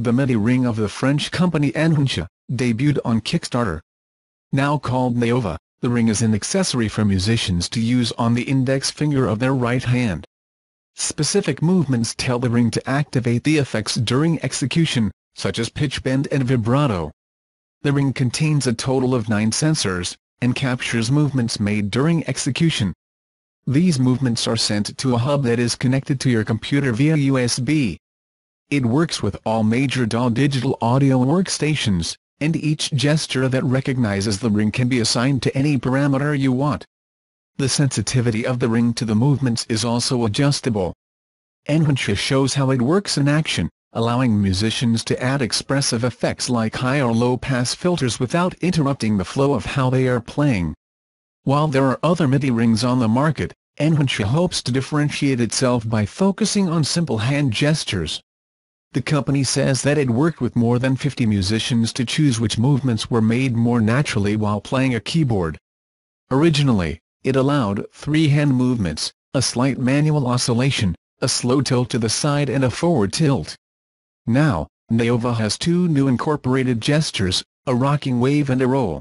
the MIDI ring of the French company Enhancia, debuted on Kickstarter. Now called Neova, the ring is an accessory for musicians to use on the index finger of their right hand. Specific movements tell the ring to activate the effects during execution, such as pitch bend and vibrato. The ring contains a total of 9 sensors, and captures movements made during execution. These movements are sent to a hub that is connected to your computer via USB. It works with all major DAW digital audio workstations, and each gesture that recognizes the ring can be assigned to any parameter you want. The sensitivity of the ring to the movements is also adjustable. Enhancia shows how it works in action, allowing musicians to add expressive effects like high or low pass filters without interrupting the flow of how they are playing. While there are other MIDI rings on the market, Enhancia hopes to differentiate itself by focusing on simple hand gestures. The company says that it worked with more than 50 musicians to choose which movements were made more naturally while playing a keyboard. Originally, it allowed 3 hand movements, a slight manual oscillation, a slow tilt to the side and a forward tilt. Now, Neova has 2 new incorporated gestures, a rocking wave and a roll.